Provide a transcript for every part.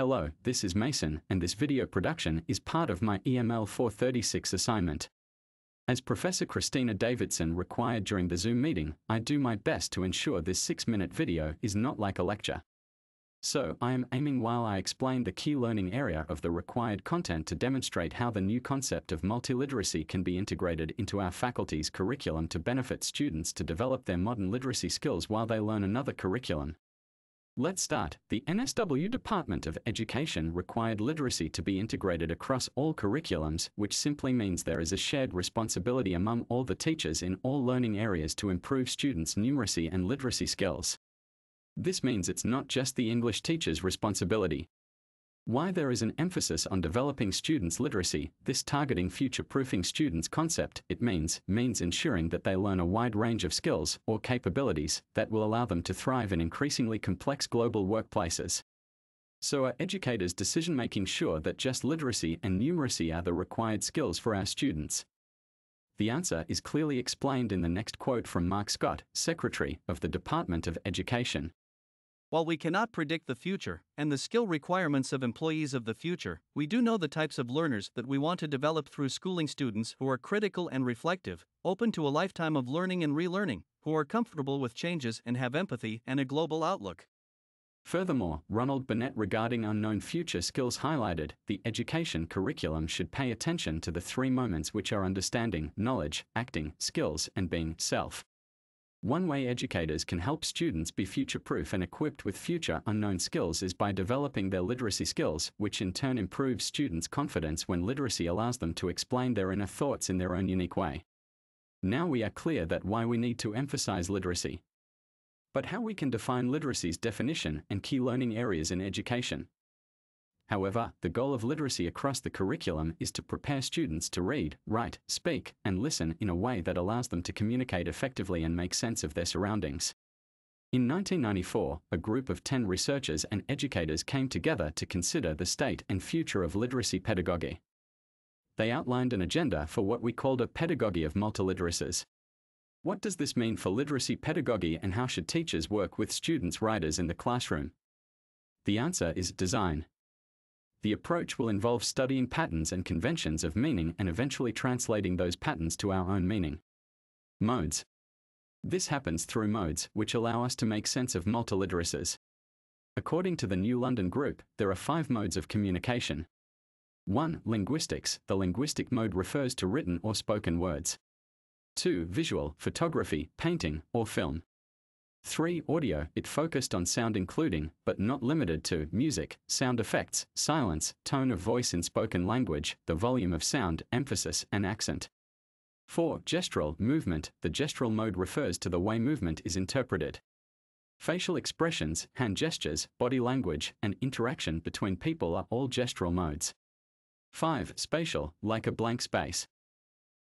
Hello, this is Mason, and this video production is part of my EML436 assignment. As Professor Christina Davidson required during the Zoom meeting, I do my best to ensure this 6-minute video is not like a lecture. So, I am aiming while I explain the key learning area of the required content to demonstrate how the new concept of multiliteracy can be integrated into our faculty's curriculum to benefit students to develop their modern literacy skills while they learn another curriculum. Let's start. The NSW Department of Education required literacy to be integrated across all curriculums, which simply means there is a shared responsibility among all the teachers in all learning areas to improve students' numeracy and literacy skills. This means it's not just the English teacher's responsibility. Why there is an emphasis on developing students' literacy, this targeting future-proofing students concept, it means ensuring that they learn a wide range of skills or capabilities that will allow them to thrive in increasingly complex global workplaces. So are educators' decision-making sure that just literacy and numeracy are the required skills for our students? The answer is clearly explained in the next quote from Mark Scott, Secretary of the Department of Education. While we cannot predict the future and the skill requirements of employees of the future, we do know the types of learners that we want to develop through schooling: students who are critical and reflective, open to a lifetime of learning and relearning, who are comfortable with changes and have empathy and a global outlook. Furthermore, Ronald Burnett regarding unknown future skills highlighted, the education curriculum should pay attention to the 3 moments which are understanding, knowledge, acting, skills, and being self. One way educators can help students be future-proof and equipped with future unknown skills is by developing their literacy skills, which in turn improves students' confidence when literacy allows them to explain their inner thoughts in their own unique way. Now we are clear that why we need to emphasize literacy. But how we can define literacy's definition and key learning areas in education. However, the goal of literacy across the curriculum is to prepare students to read, write, speak, and listen in a way that allows them to communicate effectively and make sense of their surroundings. In 1994, a group of 10 researchers and educators came together to consider the state and future of literacy pedagogy. They outlined an agenda for what we called a pedagogy of multiliteracies. What does this mean for literacy pedagogy, and how should teachers work with students' writers in the classroom? The answer is design. The approach will involve studying patterns and conventions of meaning and eventually translating those patterns to our own meaning. Modes. This happens through modes, which allow us to make sense of multiliteracies. According to the New London Group, there are 5 modes of communication. 1. Linguistics. The linguistic mode refers to written or spoken words. 2. Visual, photography, painting, or film. 3. Audio. It focused on sound, including, but not limited to, music, sound effects, silence, tone of voice in spoken language, the volume of sound, emphasis, and accent. 4. Gestural, movement. The gestural mode refers to the way movement is interpreted. Facial expressions, hand gestures, body language, and interaction between people are all gestural modes. 5. Spatial, like a blank space.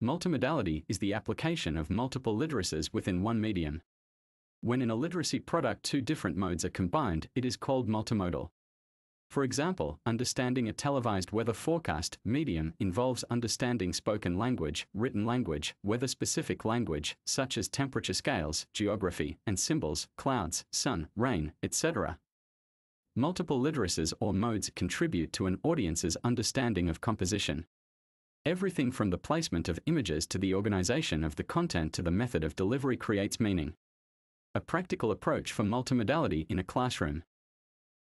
Multimodality is the application of multiple literacies within one medium. When in a literacy product 2 different modes are combined, it is called multimodal. For example, understanding a televised weather forecast medium involves understanding spoken language, written language, weather-specific language, such as temperature scales, geography, and symbols, clouds, sun, rain, etc. Multiple literacies or modes contribute to an audience's understanding of composition. Everything from the placement of images to the organization of the content to the method of delivery creates meaning. A practical approach for multimodality in a classroom.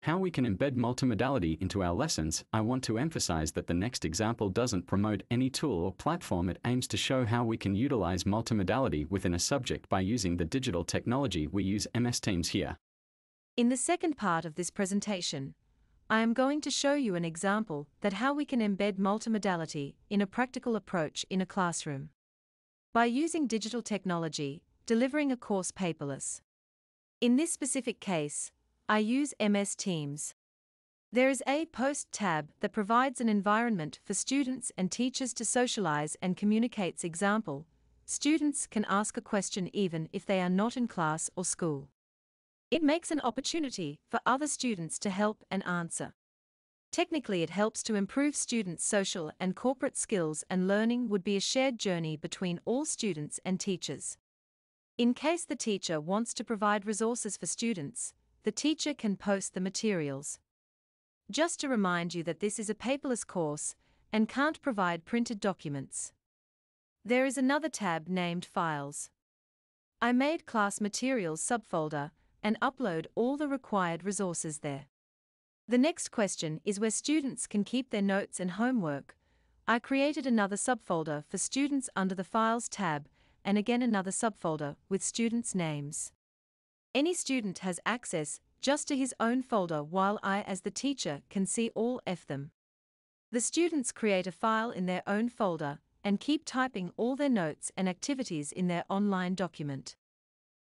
How we can embed multimodality into our lessons. I want to emphasize that the next example doesn't promote any tool or platform. It aims to show how we can utilize multimodality within a subject by using the digital technology. We use MS Teams here. In the second part of this presentation, I am going to show you an example that how we can embed multimodality in a practical approach in a classroom. By using digital technology, delivering a course paperless. In this specific case, I use MS Teams. There is a Post tab that provides an environment for students and teachers to socialize and communicate. Example, students can ask a question even if they are not in class or school. It makes an opportunity for other students to help and answer. Technically, it helps to improve students' social and corporate skills, and learning would be a shared journey between all students and teachers. In case the teacher wants to provide resources for students, the teacher can post the materials. Just to remind you that this is a paperless course and can't provide printed documents. There is another tab named Files. I made Class Materials subfolder and upload all the required resources there. The next question is where students can keep their notes and homework. I created another subfolder for students under the Files tab and again another subfolder with students' names. Any student has access just to his own folder while I as the teacher can see all of them. The students create a file in their own folder and keep typing all their notes and activities in their online document.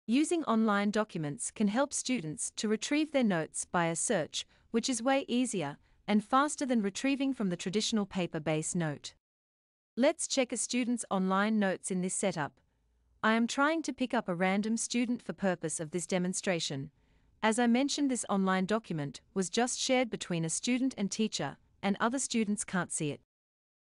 Using online documents can help students to retrieve their notes by a search, which is way easier and faster than retrieving from the traditional paper-based note. Let's check a student's online notes in this setup. I am trying to pick up a random student for purpose of this demonstration. As I mentioned, this online document was just shared between a student and teacher, and other students can't see it.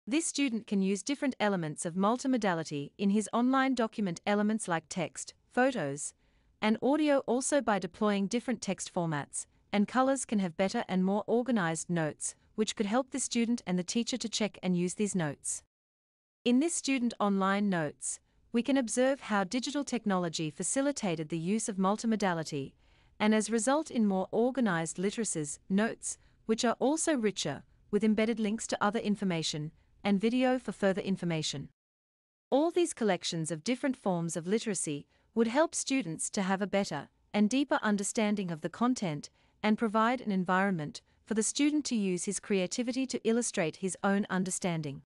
This student can use different elements of multimodality in his online document, elements like text, photos, and audio, also by deploying different text formats, and colors can have better and more organized notes, which could help the student and the teacher to check and use these notes. In this student online notes, we can observe how digital technology facilitated the use of multimodality, and as a result in more organized literacies, notes, which are also richer, with embedded links to other information, and video for further information. All these collections of different forms of literacy would help students to have a better and deeper understanding of the content and provide an environment for the student to use his creativity to illustrate his own understanding.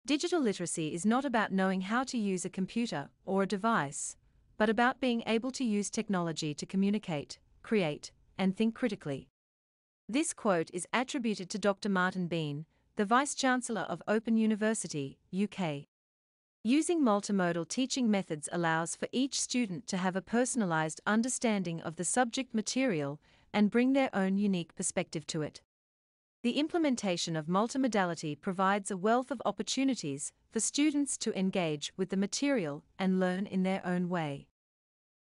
Digital literacy is not about knowing how to use a computer or a device, but about being able to use technology to communicate, create, and think critically. This quote is attributed to Dr. Martin Bean, the Vice-Chancellor of Open University, UK. Using multimodal teaching methods allows for each student to have a personalized understanding of the subject material and bring their own unique perspective to it. The implementation of multimodality provides a wealth of opportunities for students to engage with the material and learn in their own way.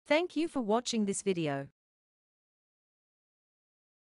Thank you for watching this video.